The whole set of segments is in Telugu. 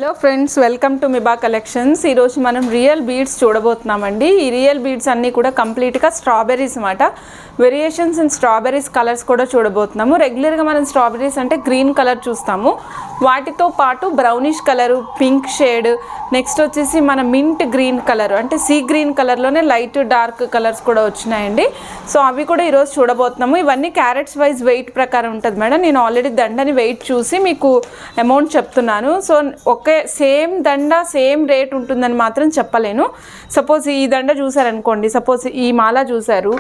Hello friends, welcome to Miba collections. ఈరోజు మనం రియల్ బీడ్స్ చూడబోతున్నామండి. ఈ రియల్ బీడ్స్ అన్నీ కూడా కంప్లీట్గా స్ట్రాబెర్రీస్ అన్నమాట. వేరియేషన్స్ ఇన్ స్ట్రాబెర్రీస్ కలర్స్ కూడా చూడబోతున్నాము. రెగ్యులర్గా మనం స్ట్రాబెర్రీస్ అంటే గ్రీన్ కలర్ చూస్తాము, వాటితో పాటు brownish colour, pink shade, next వచ్చేసి మన మింట్ గ్రీన్ కలర్ అంటే సీ గ్రీన్ కలర్లోనే లైట్ డార్క్ కలర్స్ కూడా వచ్చినాయండి. సో అవి కూడా ఈరోజు చూడబోతున్నాము. ఇవన్నీ క్యారెట్స్ వైజ్ వెయిట్ ప్రకారం ఉంటుంది మేడం. నేను ఆల్రెడీ దండని వెయిట్ చూసి మీకు అమౌంట్ చెప్తున్నాను. సో ఒకే సేమ్ దండ సేమ్ రేట్ ఉంటుందని మాత్రం చెప్పలేను. సపోజ్ ఈ దండ చూసారనుకోండి, సపోజ్ ఈ మాల చూసారు,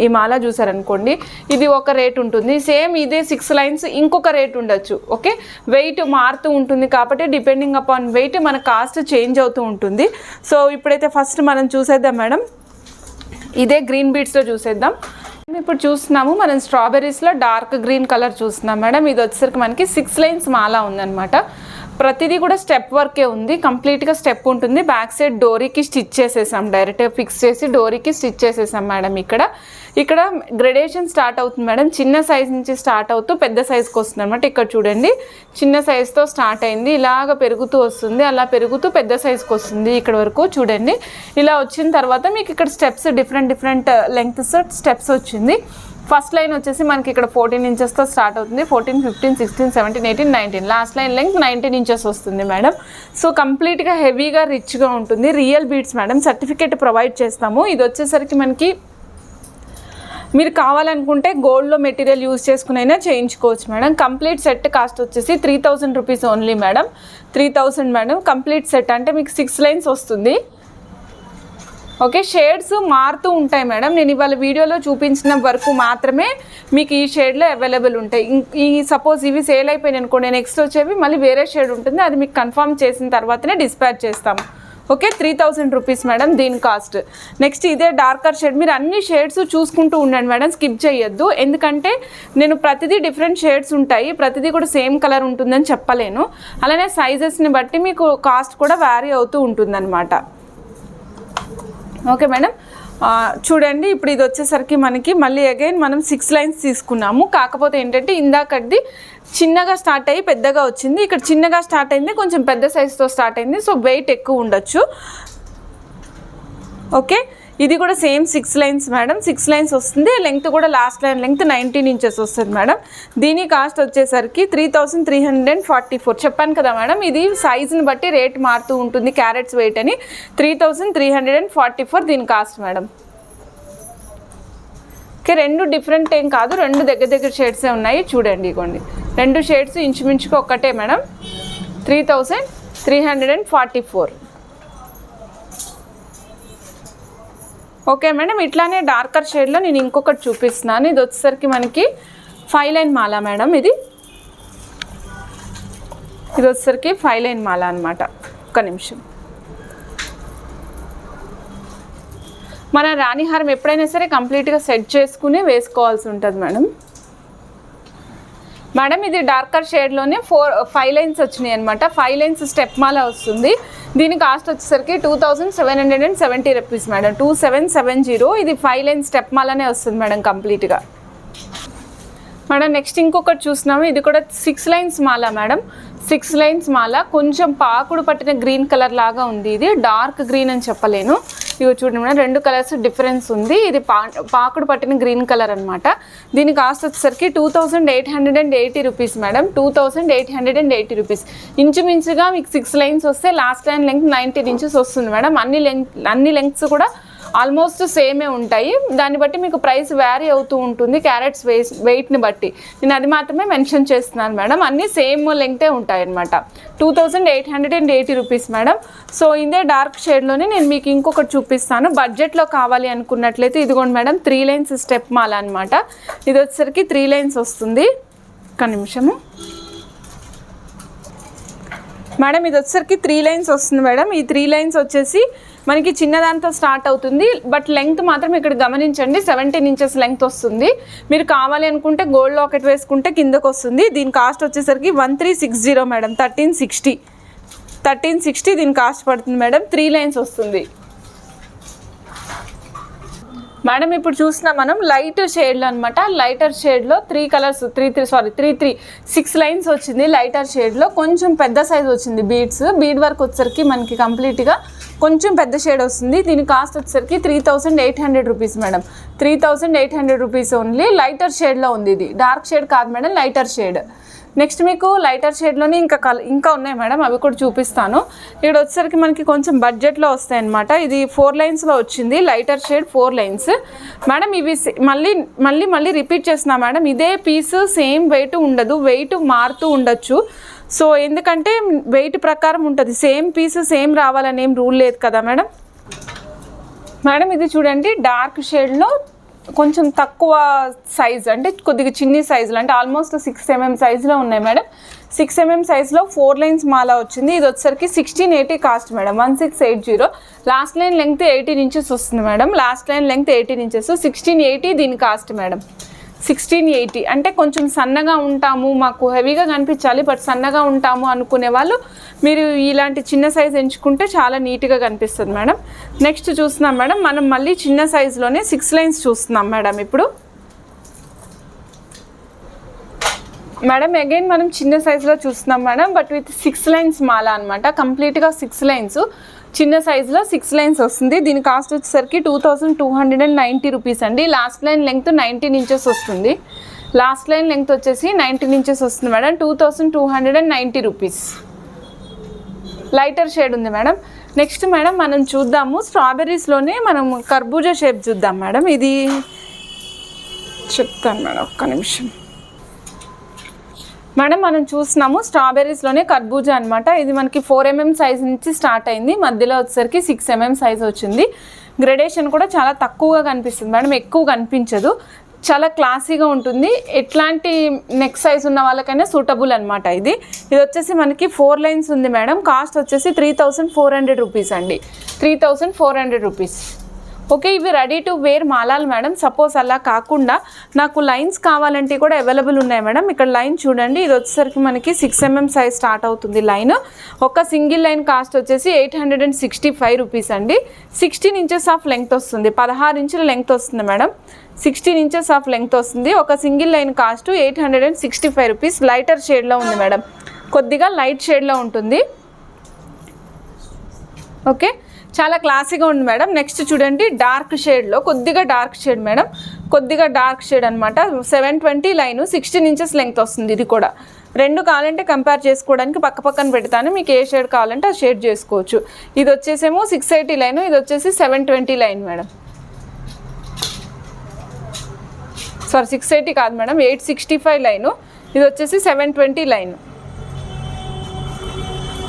ఈ మాల చూసారనుకోండి, ఇది ఒక రేట్ ఉంటుంది. సేమ్ ఇదే 6 లైన్స్ ఇంకొక రేట్ ఉండొచ్చు. ఓకే, వెయిట్ మారుతూ ఉంటుంది కాబట్టి డిపెండింగ్ అపాన్ వెయిట్ మన కాస్ట్ చేంజ్ అవుతూ ఉంటుంది. సో ఇప్పుడైతే ఫస్ట్ మనం చూసేద్దాం మేడం. ఇదే గ్రీన్ బీడ్స్లో చూసేద్దాం. ఇప్పుడు చూస్తున్నాము మనం స్ట్రాబెర్రీస్లో డార్క్ గ్రీన్ కలర్ చూస్తున్నాం మేడం. ఇది వచ్చేసరికి మనకి 6 లైన్స్ మాల ఉందన్నమాట. ప్రతిదీ కూడా స్టెప్ వర్కే ఉంది, కంప్లీట్గా స్టెప్ ఉంటుంది. బ్యాక్ సైడ్ డోరీకి స్టిచ్ చేసేసాం, డైరెక్ట్గా ఫిక్స్ చేసి డోరీకి స్టిచ్ చేసేసాం మేడం. ఇక్కడ గ్రెడేషన్ స్టార్ట్ అవుతుంది మేడం. చిన్న సైజ్ నుంచి స్టార్ట్ అవుతూ పెద్ద సైజ్కి వస్తుంది అనమాట. ఇక్కడ చూడండి, చిన్న సైజ్తో స్టార్ట్ అయింది, ఇలాగ పెరుగుతూ వస్తుంది, అలా పెరుగుతూ పెద్ద సైజ్కి వస్తుంది. ఇక్కడ వరకు చూడండి. ఇలా వచ్చిన తర్వాత మీకు ఇక్కడ స్టెప్స్ డిఫరెంట్ లెంగ్త్స్ స్టెప్స్ వచ్చింది. ఫస్ట్ లైన్ వచ్చేసి మనకి ఇక్కడ 14 ఇంచెస్తో స్టార్ట్ అవుతుంది. 14, 15, 16, 17, 18, 19, లాస్ట్ లైన్ లెంగ్త్ 19 ఇంచెస్ వస్తుంది మేడం. సో కంప్లీట్గా హెవీగా రిచ్గా ఉంటుంది. Real beads madam, certificate provide చేస్తాము. ఇది వచ్చేసరికి మనకి మీరు కావాలనుకుంటే గోల్డ్లో మెటీరియల్ యూజ్ చేసుకునైనా చేయించుకోవచ్చు మేడం. కంప్లీట్ సెట్ కాస్ట్ వచ్చేసి 3000 rupees only madam. 3000 madam complete set. అంటే మీకు 6 లైన్స్ వస్తుంది. ఓకే, షేడ్స్ మారుతూ ఉంటాయి మేడం. నేను ఇవాళ వీడియోలో చూపించిన వరకు మాత్రమే మీకు ఈ షేడ్లో అవైలబుల్ ఉంటాయి. ఈ సపోజ్ ఇవి సేల్ అయిపోయినాయి అనుకోండి, నెక్స్ట్ వచ్చేవి మళ్ళీ వేరే షేడ్ ఉంటుంది, అది మీకు కన్ఫర్మ్ చేసిన తర్వాతనే డిస్పాచ్ చేస్తాము. ఓకే, 3000 రూపీస్ మేడం దీని కాస్ట్. నెక్స్ట్ ఇదే డార్కర్ షేడ్. మీరు అన్ని షేడ్స్ చూసుకుంటూ ఉండండి మేడం, స్కిప్ చేయొద్దు. ఎందుకంటే నేను ప్రతిదీ డిఫరెంట్ షేడ్స్ ఉంటాయి, ప్రతిదీ కూడా సేమ్ కలర్ ఉంటుందని చెప్పలేను. అలానే సైజెస్ని బట్టి మీకు కాస్ట్ కూడా వ్యారీ అవుతూ ఉంటుందన్నమాట. ఓకే మేడం, చూడండి. ఇప్పుడు ఇది వచ్చేసరికి మనకి మళ్ళీ అగైన్ మనం 6 లైన్స్ తీసుకున్నాము. కాకపోతే ఏంటంటే ఇందాకది చిన్నగా స్టార్ట్ అయ్యి పెద్దగా వచ్చింది, ఇక్కడ చిన్నగా స్టార్ట్ అయింది, కొంచెం పెద్ద సైజుతో స్టార్ట్ అయింది. సో వెయిట్ ఎక్కువ ఉండొచ్చు. ఓకే, ఇది కూడా సేమ్ 6 లైన్స్ మేడం. 6 లైన్స్ వస్తుంది. లెంగ్త్ కూడా లాస్ట్ లైన్ లెంగ్త్ 19 ఇంచెస్ వస్తుంది మేడం. దీని కాస్ట్ వచ్చేసరికి 3344. చెప్పాను కదా మేడం, ఇది సైజుని బట్టి రేట్ మారుతూ ఉంటుంది, క్యారెట్స్ వెయిట్ అని. 3344 దీని కాస్ట్ మేడం. ఓకే, రెండు డిఫరెంట్ ఏం కాదు, రెండు దగ్గర షేడ్సే ఉన్నాయి. చూడండి, ఇగోండి, రెండు షేడ్స్ ఇంచుమించుగా ఒక్కటే మేడం. 3344. ఓకే మేడం, ఇట్లానే డార్కర్ షేడ్లో నేను ఇంకొకటి చూపిస్తున్నాను. ఇది వచ్చేసరికి మనకి 5 లైన్ మాల మేడం. ఇది వచ్చేసరికి 5 లైన్ మాల అనమాట. ఒక్క నిమిషం. మన రాణిహారం ఎప్పుడైనా సరే కంప్లీట్గా సెట్ చేసుకుని వేసుకోవాల్సి ఉంటుంది మేడం. మేడం ఇది డార్కర్ షేడ్లోనే 5 లైన్స్ వచ్చినాయి అనమాట. 5 లైన్స్ స్టెప్ మాల వస్తుంది. దీని కాస్ట్ వచ్చేసరికి 2770 రూపీస్ మేడం. 2770. ఇది 5 లైన్ స్టెప్ మాలనే వస్తుంది మేడం కంప్లీట్గా. మేడం నెక్స్ట్ ఇంకొకటి చూస్తున్నాము. ఇది కూడా 6 లైన్స్ మాల మేడం. 6 లైన్స్ మాల, కొంచెం పాకుడు పట్టిన గ్రీన్ కలర్ లాగా ఉంది. ఇది డార్క్ గ్రీన్ అని చెప్పలేను. ఇవి చూడండి మేడం, రెండు కలర్స్ డిఫరెన్స్ ఉంది. ఇది పాకుడు పట్టిన గ్రీన్ కలర్ అనమాట. దీని కాస్ట్ వచ్చేసరికి 2880 రూపీస్ మేడం. 2880 రూపీస్. ఇంచుమించుగా మీకు 6 లైన్స్ వస్తే లాస్ట్ లైన్ లెంగ్త్ 19 ఇంచెస్ వస్తుంది మేడం. అన్ని లెంగ్త్స్ కూడా ఆల్మోస్ట్ సేమే ఉంటాయి. దాన్ని బట్టి మీకు ప్రైస్ వ్యారీ అవుతూ ఉంటుంది, క్యారెట్స్ వెయిట్ని బట్టి. నేను అది మాత్రమే మెన్షన్ చేస్తున్నాను మేడం. అన్నీ సేమ్ లెంగ్తే ఉంటాయి అనమాట. 2880 రూపీస్ మేడం. సో ఇదే డార్క్ షేడ్లోనే నేను మీకు ఇంకొకటి చూపిస్తాను. బడ్జెట్లో కావాలి అనుకున్నట్లయితే ఇదిగోండి మేడం, 3 లైన్స్ స్టెప్ మాల అనమాట. ఇది వచ్చేసరికి 3 లైన్స్ వస్తుంది. ఒక్క నిమిషము మేడం, ఇది వచ్చేసరికి 3 లైన్స్ వస్తుంది మేడం. ఈ 3 లైన్స్ వచ్చేసి మనకి చిన్నదాంతో స్టార్ట్ అవుతుంది, బట్ లెంగ్త్ మాత్రం ఇక్కడ గమనించండి, 17 ఇంచెస్ లెంగ్త్ వస్తుంది. మీరు కావాలి అనుకుంటే గోల్డ్ లాకెట్ వేసుకుంటే కిందకు వస్తుంది. దీని కాస్ట్ వచ్చేసరికి 1360 మేడం. 1360 దీని కాస్ట్ పడుతుంది మేడం. 3 లైన్స్ వస్తుంది మేడం ఇప్పుడు చూసిన మనం లైట్ షేడ్లో అనమాట, లైటర్ షేడ్లో 3 కలర్స్ 6 లైన్స్ వచ్చింది లైటర్ షేడ్లో. కొంచెం పెద్ద సైజ్ వచ్చింది బీడ్స్, బీడ్ వర్క్ వచ్చేసరికి మనకి కంప్లీట్గా కొంచెం పెద్ద షేడ్ వస్తుంది. దీని కాస్ట్ వచ్చేసరికి 3800 rupees madam. 3800 rupees only. Lighter షేడ్లో ఉంది, ఇది డార్క్ షేడ్ కాదు మేడం, లైటర్ షేడ్. నెక్స్ట్ మీకు లైటర్ షేడ్లోనే ఇంకా ఉన్నాయి మేడం, అవి కూడా చూపిస్తాను. ఇక్కడ వచ్చేసరికి మనకి కొంచెం బడ్జెట్లో వస్తాయి అనమాట. ఇది 4 లైన్స్లో వచ్చింది లైటర్ షేడ్, 4 లైన్స్ మేడం. ఇవి మళ్ళీ రిపీట్ చేస్తున్నా మేడం, ఇదే పీస్ సేమ్ వెయిట్ ఉండదు, వెయిట్ మారుతూ ఉండొచ్చు. సో ఎందుకంటే వెయిట్ ప్రకారం ఉంటుంది, సేమ్ పీస్ సేమ్ రావాలని ఏం రూల్ లేదు కదా మేడం. మేడం ఇది చూడండి డార్క్ షేడ్లో కొంచెం తక్కువ సైజ్, అంటే కొద్దిగా చిన్ని సైజులో, అంటే ఆల్మోస్ట్ 6 mm సైజులో ఉన్నాయి మేడం. 6 mm సైజులో 4 లైన్స్ మాల వచ్చింది. ఇది వచ్చేసరికి 1680 cost madam, 1680. Last line length 18 inches వస్తుంది madam, last line length 18 inches, 1680 దీని కాస్ట్ మేడం. 1680 అంటే కొంచెం సన్నగా ఉంటాము, మాకు హెవీగా కనిపించాలి బట్ సన్నగా ఉంటాము అనుకునే వాళ్ళు మీరు ఇలాంటి చిన్న సైజ్ ఎంచుకుంటే చాలా నీట్గా కనిపిస్తుంది మేడం. నెక్స్ట్ చూస్తున్నాం మేడం, మనం మళ్ళీ చిన్న సైజులోనే 6 లైన్స్ చూస్తున్నాం మేడం. ఇప్పుడు మేడం అగైన్ మనం చిన్న సైజులో చూస్తున్నాం మేడం, బట్ విత్ 6 లైన్స్ మాల అనమాట, కంప్లీట్గా 6 లైన్స్ చిన్న సైజులో 6 లైన్స్ వస్తుంది. దీని కాస్ట్ వచ్చేసరికి 2290 రూపీస్ అండి. లాస్ట్ లైన్ లెంగ్త్ 19 ఇంచెస్ వస్తుంది, లాస్ట్ లైన్ లెంగ్త్ వచ్చేసి 19 ఇంచెస్ వస్తుంది మేడం. 2290 రూపీస్. లైటర్ షేడ్ ఉంది మేడం. నెక్స్ట్ మేడం మనం చూద్దాము స్ట్రాబెర్రీస్లోనే మనం కర్బూజా షేప్ చూద్దాం మేడం. ఇది చెప్తాను మేడం, ఒక్క నిమిషం మేడం. మనం చూస్తున్నాము స్ట్రాబెర్రీస్లోనే కర్బూజా అనమాట. ఇది మనకి 4 mm సైజ్ నుంచి స్టార్ట్ అయింది, మధ్యలో వచ్చేసరికి 6 mm సైజ్ వచ్చింది. గ్రేడేషన్ కూడా చాలా తక్కువగా కనిపిస్తుంది మేడం, ఎక్కువ కనిపించదు, చాలా క్లాసీగా ఉంటుంది. ఎట్లాంటి నెక్ సైజ్ ఉన్న వాళ్ళకైనా సూటబుల్ అనమాట. ఇది వచ్చేసి మనకి 4 లైన్స్ ఉంది మేడం. కాస్ట్ వచ్చేసి 3400 రూపీస్ అండి, 3400 రూపీస్. ఓకే, ఇవి రెడీ టు వేర్ మాలాలు మేడం. సపోజ్ అలా కాకుండా నాకు లైన్స్ కావాలంటే కూడా అవైలబుల్ ఉన్నాయి మేడం. ఇక్కడ లైన్ చూడండి, ఇది వచ్చేసరికి మనకి 6 mm సైజ్ స్టార్ట్ అవుతుంది లైన్. ఒక సింగిల్ లైన్ కాస్ట్ వచ్చేసి 865 రూపీస్ అండి. 16 ఇంచెస్ ఆఫ్ లెంగ్త్ వస్తుంది, 16 ఇంచుల లెంగ్త్ వస్తుంది మేడం, 16 ఇంచెస్ ఆఫ్ లెంగ్త్ వస్తుంది. ఒక single line cost 865 rupees. Lighter షేడ్లో ఉంది మేడం, కొద్దిగా లైట్ షేడ్లో ఉంటుంది. ఓకే, చాలా క్లాసీగా ఉంది మేడం. నెక్స్ట్ చూడండి డార్క్ షేడ్లో, కొద్దిగా డార్క్ షేడ్ మేడం, కొద్దిగా డార్క్ షేడ్ అనమాట. 720 లైన్, 16 ఇంచెస్ లెంగ్త్ వస్తుంది. ఇది కూడా రెండు కావాలంటే కంపేర్ చేసుకోవడానికి పక్క పక్కన పెడతాను, మీకు ఏ షేడ్ కావాలంటే ఆ షేడ్ చేసుకోవచ్చు. ఇది వచ్చేసేమో 680 లైన్, ఇది వచ్చేసి 720 లైన్ మేడం. సారీ 680 కాదు మేడం, 865 లైను, ఇది వచ్చేసి 720 లైన్.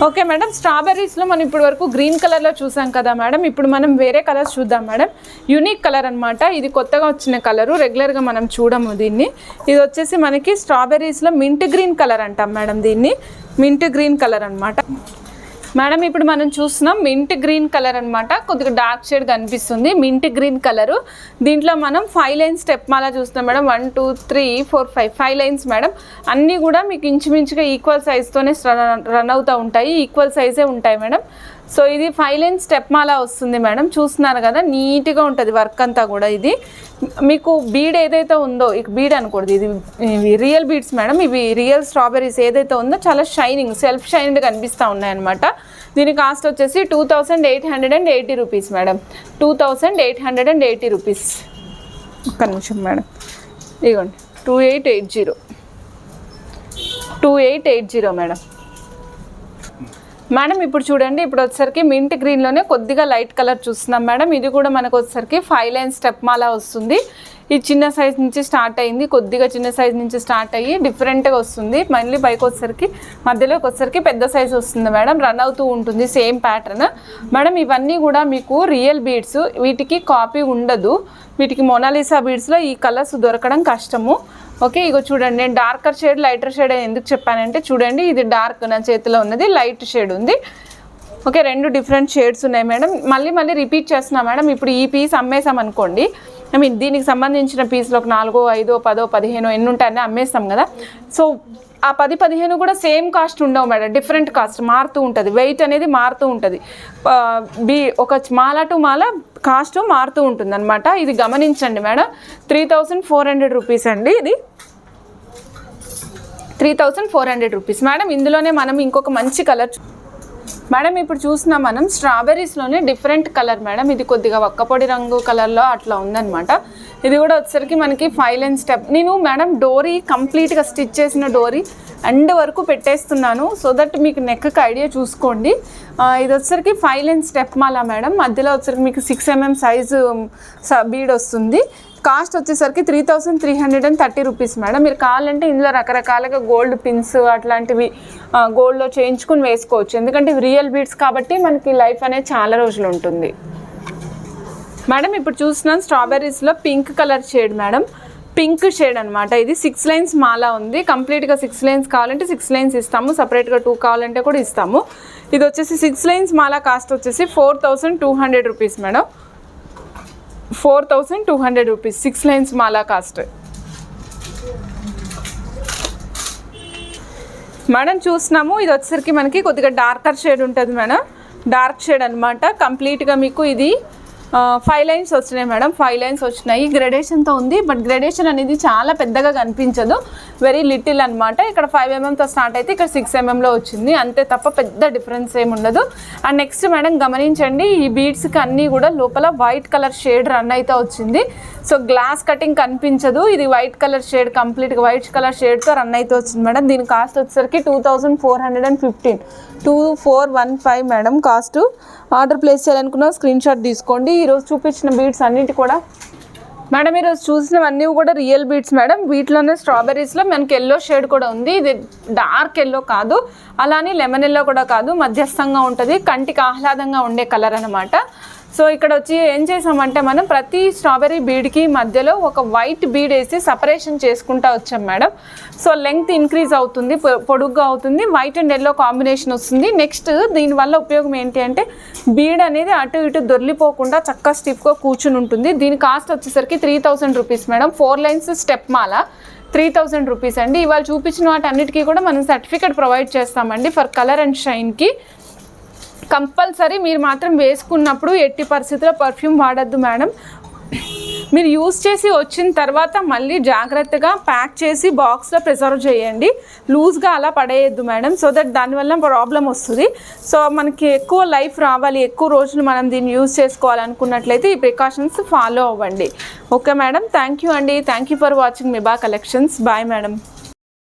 ఓకే మేడం, స్ట్రాబెర్రీస్లో మనం ఇప్పుడు వరకు గ్రీన్ కలర్లో చూసాం కదా మేడం. ఇప్పుడు మనం వేరే కలర్స్ చూద్దాం మేడం. యూనిక్ కలర్ అనమాట, ఇది కొత్తగా వచ్చిన కలరు, రెగ్యులర్గా మనం చూడము దీన్ని. ఇది వచ్చేసి మనకి స్ట్రాబెర్రీస్లో మింట్ గ్రీన్ కలర్ అంటాం మేడం, దీన్ని మింట్ గ్రీన్ కలర్ అనమాట మేడం. ఇప్పుడు మనం చూస్తున్నాం మింట్ గ్రీన్ కలర్ అనమాట, కొద్దిగా డార్క్ షేడ్ కనిపిస్తుంది మింట్ గ్రీన్ కలరు. దీంట్లో మనం 5 లైన్స్ స్టెప్ మాలా చూస్తున్నాం మేడం. 1 2 3 4 5 lines madam. అన్నీ కూడా మీకు ఇంచుమించుగా ఈక్వల్ సైజ్తోనే రన్ అవుతూ ఉంటాయి, ఈక్వల్ సైజే ఉంటాయి మేడం. సో ఇది 5 లైన్స్ స్టెప్ మాలా వస్తుంది మేడం. చూస్తున్నారు కదా, నీట్గా ఉంటుంది వర్క్ అంతా కూడా. ఇది మీకు బీడ్ ఏదైతే ఉందో, ఇక బీడ్ అనకూడదు, ఇవి రియల్ బీడ్స్ మేడం. ఇవి రియల్ స్ట్రాబెర్రీస్ ఏదైతే ఉందో చాలా షైనింగ్, సెల్ఫ్ షైన్డ్ కనిపిస్తూ ఉన్నాయన్నమాట. దీని కాస్ట్ వచ్చేసి 2880 రూపీస్ మేడం, 2880 రూపీస్. ఒక్క నిమిషం మేడం, ఇదిగోండి 2880 మేడం. మేడం ఇప్పుడు చూడండి, ఇప్పుడు వచ్చేసరికి మింట్ గ్రీన్లోనే కొద్దిగా లైట్ కలర్ చూస్తున్నాం మేడం. ఇది కూడా మనకు వచ్చేసరికి 5 లైన్ స్టెప్ మాలా వస్తుంది. ఇది చిన్న సైజ్ నుంచి స్టార్ట్ అయింది, కొద్దిగా చిన్న సైజ్ నుంచి స్టార్ట్ అయ్యి డిఫరెంట్గా వస్తుంది. మళ్ళీ పైకి వచ్చేసరికి మధ్యలోకి వచ్చేసరికి పెద్ద సైజ్ వస్తుంది మేడం, రన్ అవుతూ ఉంటుంది సేమ్ ప్యాటర్న్ మేడం. ఇవన్నీ కూడా మీకు రియల్ బీడ్స్, వీటికి కాపీ ఉండదు. వీటికి మొనాలిసా బీడ్స్లో ఈ కలర్స్ దొరకడం కష్టము. ఓకే, ఇగో చూడండి, నేను డార్కర్ షేడ్ లైటర్ షేడ్ ఎందుకు చెప్పానంటే చూడండి, ఇది డార్క్ నా చేతిలో ఉన్నది, లైట్ షేడ్ ఉంది. ఓకే, 2 డిఫరెంట్ షేడ్స్ ఉన్నాయి మేడం. మళ్ళీ రిపీట్ చేస్తున్నా మేడం. ఇప్పుడు ఈ పీస్ అమ్మేసాం అనుకోండి, ఐ మీన్ దీనికి సంబంధించిన పీస్లో ఒక 4 5 10 15 ఎన్ని ఉంటాయని అమ్మేస్తాం కదా. సో ఆ 10-15 కూడా సేమ్ కాస్ట్ ఉండవు మేడం, డిఫరెంట్ కాస్ట్ మారుతూ ఉంటుంది, వెయిట్ అనేది మారుతూ ఉంటుంది. ఒక మాల టు మాల కాస్ట్ మారుతూ ఉంటుంది అనమాట. ఇది గమనించండి మేడం. 3400 రూపీస్ అండి, ఇది 3400 రూపీస్ మేడం. ఇందులోనే మనం ఇంకొక మంచి కలర్ మేడం ఇప్పుడు చూసినా మనం స్ట్రాబెర్రీస్లోనే డిఫరెంట్ కలర్ మేడం. ఇది కొద్దిగా ఒక్కపొడి రంగు కలర్లో అట్లా ఉందన్నమాట. ఇది కూడా వచ్చేసరికి మనకి 5 లైన్ స్టెప్. నేను మేడం డోరీ కంప్లీట్గా స్టిచ్ చేసిన డోరీ ఎండ్ వరకు పెట్టేస్తున్నాను, సో దట్ మీకు నెక్కి ఐడియా చూసుకోండి. ఇది వచ్చేసరికి 5 లైన్ స్టెప్ మాల మేడం. మధ్యలో వచ్చేసరికి మీకు 6 mm సైజు బీడ్ వస్తుంది. కాస్ట్ వచ్చేసరికి 3330 రూపీస్ మేడం. మీరు కావాలంటే ఇందులో రకరకాలుగా గోల్డ్ పిన్స్ అట్లాంటివి గోల్డ్లో చేయించుకుని వేసుకోవచ్చు, ఎందుకంటే ఇవి రియల్ బీడ్స్ కాబట్టి మనకి లైఫ్ అనేది చాలా రోజులు ఉంటుంది మేడం. ఇప్పుడు చూస్తున్నాను స్ట్రాబెర్రీస్లో pink colour shade madam, pink shade అనమాట. ఇది 6 లైన్స్ మాల ఉంది, కంప్లీట్గా 6 లైన్స్ కావాలంటే 6 లైన్స్ ఇస్తాము, సపరేట్గా 2 కావాలంటే కూడా ఇస్తాము. ఇది వచ్చేసి 6 లైన్స్ మాల కాస్ట్ వచ్చేసి 4200 రూపీస్ మేడం. 4200 రూపీస్ 6 లైన్స్ మాలా కాస్ట్ మేడం. చూస్తున్నాము ఇది వచ్చేసరికి మనకి కొద్దిగా డార్కర్ షేడ్ ఉంటుంది మేడం, డార్క్ షేడ్ అనమాట. కంప్లీట్గా మీకు ఇది 5 లైన్స్ వచ్చినాయి మేడం, 5 లైన్స్ వచ్చినాయి. గ్రెడేషన్తో ఉంది, బట్ గ్రెడేషన్ అనేది చాలా పెద్దగా కనిపించదు, వెరీ లిటిల్ అనమాట. ఇక్కడ 5 mmతో స్టార్ట్ అయితే ఇక్కడ 6 mmలో వచ్చింది, అంతే తప్ప పెద్ద డిఫరెన్స్ ఏమి ఉండదు. అండ్ నెక్స్ట్ మేడం గమనించండి, ఈ బీడ్స్కి అన్నీ కూడా లోపల వైట్ కలర్ షేడ్ రన్ అయితే వచ్చింది. సో గ్లాస్ కటింగ్ కనిపించదు, ఇది వైట్ కలర్ షేడ్, కంప్లీట్గా వైట్ కలర్ షేడ్తో రన్ అయితే వచ్చింది మేడం. దీని కాస్ట్ వచ్చేసరికి 2415, 2415 మేడం కాస్ట్. ఆర్డర్ ప్లేస్ చేయాలనుకున్న స్క్రీన్ షాట్ తీసుకోండి. ఈరోజు చూపించిన బీడ్స్ అన్నిటి కూడా మేడం, ఈరోజు చూసినవన్నీ కూడా రియల్ బీడ్స్ మేడం. వీటిలోనే స్ట్రాబెర్రీస్లో మనకి ఎల్లో షేడ్ కూడా ఉంది, ఇది డార్క్ ఎల్లో కాదు, అలానే లెమన్ ఎల్లో కూడా కాదు, మధ్యస్థంగా ఉంటుంది, కంటికి ఆహ్లాదంగా ఉండే కలర్ అనమాట. సో ఇక్కడ వచ్చి ఏం చేసామంటే మనం ప్రతి స్ట్రాబెర్రీ బీడ్కి మధ్యలో ఒక వైట్ బీడ్ వేసి సపరేషన్ చేసుకుంటూ వచ్చాం మేడం. సో లెంగ్త్ ఇంక్రీజ్ అవుతుంది, పొడుగ్గా అవుతుంది, వైట్ అండ్ ఎల్లో కాంబినేషన్ వస్తుంది. నెక్స్ట్ దీనివల్ల ఉపయోగం ఏంటి అంటే బీడ్ అనేది అటు ఇటు దొర్లిపోకుండా చక్కగా స్టిఫ్గా కూర్చుని ఉంటుంది. దీని కాస్ట్ వచ్చేసరికి 3000 రూపీస్ మేడం. 4 లైన్స్ స్టెప్ మాల 3000 రూపీస్ అండి. ఇవాళ చూపించిన వాటి అన్నిటికీ కూడా మనం సర్టిఫికేట్ ప్రొవైడ్ చేస్తామండి ఫర్ కలర్ అండ్ షైన్కి. కంపల్సరీ మీరు మాత్రం వేసుకున్నప్పుడు ఎట్టి పరిస్థితుల్లో పర్ఫ్యూమ్ వాడద్దు మేడం. మీరు యూస్ చేసి వచ్చిన తర్వాత మళ్ళీ జాగ్రత్తగా ప్యాక్ చేసి బాక్స్లో ప్రిజర్వ్ చేయండి, లూజ్గా అలా పడేయద్దు మేడం, సో దట్ దానివల్ల ప్రాబ్లం వస్తుంది. సో మనకి ఎక్కువ లైఫ్ రావాలి, ఎక్కువ రోజులు మనం దీన్ని యూజ్ చేసుకోవాలనుకున్నట్లయితే ఈ ప్రికాషన్స్ ఫాలో అవ్వండి. ఓకే మేడం, థ్యాంక్ యూ అండి, thank you for watching Miba collections. Bye madam.